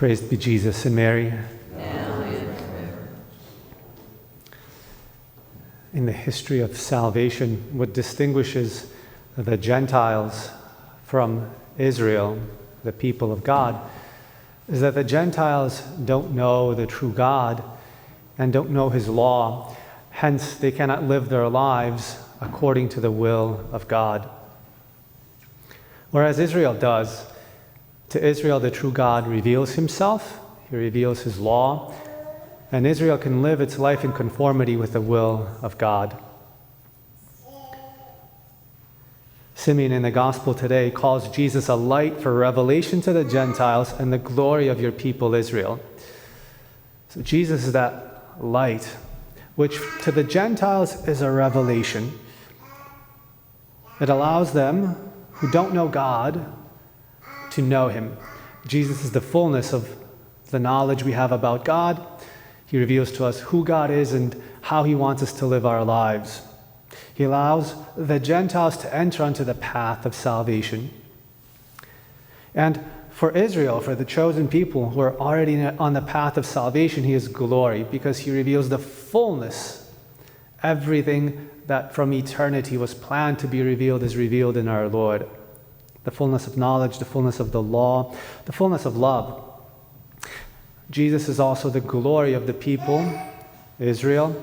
Praised be Jesus and Mary. Now and forever. In the history of salvation, what distinguishes the Gentiles from Israel, the people of God, is that the Gentiles don't know the true God and don't know his law. Hence, they cannot live their lives according to the will of God. Whereas Israel does. To Israel, the true God reveals himself, he reveals his law, and Israel can live its life in conformity with the will of God. Simeon in the gospel today calls Jesus a light for revelation to the Gentiles and the glory of your people Israel. So Jesus is that light, which to the Gentiles is a revelation. It allows them who don't know God to know him. Jesus is the fullness of the knowledge we have about God. He reveals to us who God is and how he wants us to live our lives. He allows the Gentiles to enter onto the path of salvation. And for Israel, for the chosen people who are already on the path of salvation, he is glory because he reveals the fullness. Everything that from eternity was planned to be revealed is revealed in our Lord. The fullness of knowledge, the fullness of the law, the fullness of love. Jesus is also the glory of the people, Israel,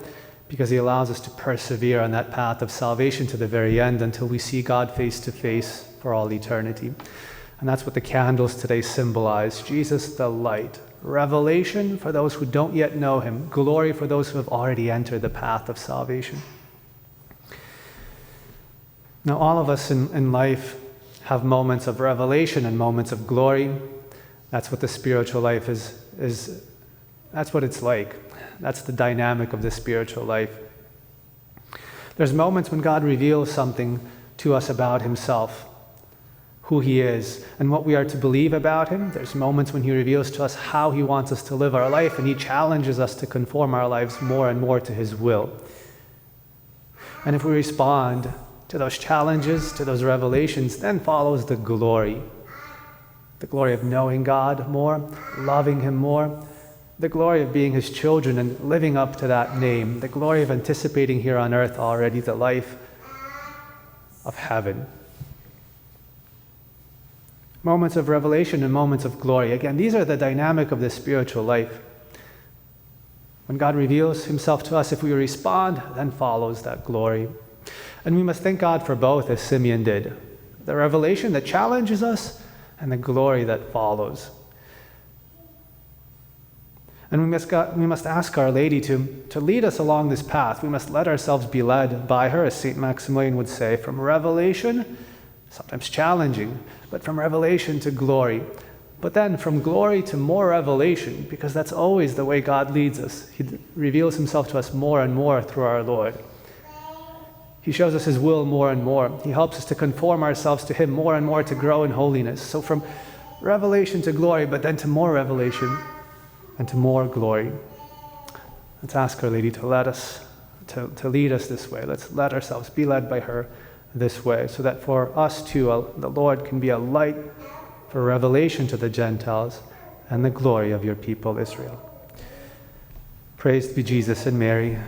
because he allows us to persevere on that path of salvation to the very end until we see God face to face for all eternity. And that's what the candles today symbolize. Jesus, the light. Revelation for those who don't yet know him. Glory for those who have already entered the path of salvation. Now, all of us in life have moments of revelation and moments of glory. That's what the spiritual life is. That's what it's like. That's the dynamic of the spiritual life. There's moments when God reveals something to us about himself, who he is, and what we are to believe about him. There's moments when he reveals to us how he wants us to live our life, and he challenges us to conform our lives more and more to his will. And if we respond to those challenges, to those revelations, then follows the glory. The glory of knowing God more, loving him more, the glory of being his children and living up to that name, the glory of anticipating here on earth already the life of heaven. Moments of revelation and moments of glory. Again, these are the dynamic of the spiritual life. When God reveals himself to us, if we respond, then follows that glory. And we must thank God for both, as Simeon did. The revelation that challenges us and the glory that follows. And we must ask Our Lady to lead us along this path. We must let ourselves be led by her, as St. Maximilian would say, from revelation, sometimes challenging, but from revelation to glory. But then from glory to more revelation, because that's always the way God leads us. He reveals himself to us more and more through our Lord. He shows us his will more and more. He helps us to conform ourselves to him more and more, to grow in holiness. So from revelation to glory, but then to more revelation and to more glory. Let's ask Our Lady to lead us this way. Let's let ourselves be led by her this way, so that for us too, the Lord can be a light for revelation to the Gentiles and the glory of your people Israel. Praised be Jesus and Mary.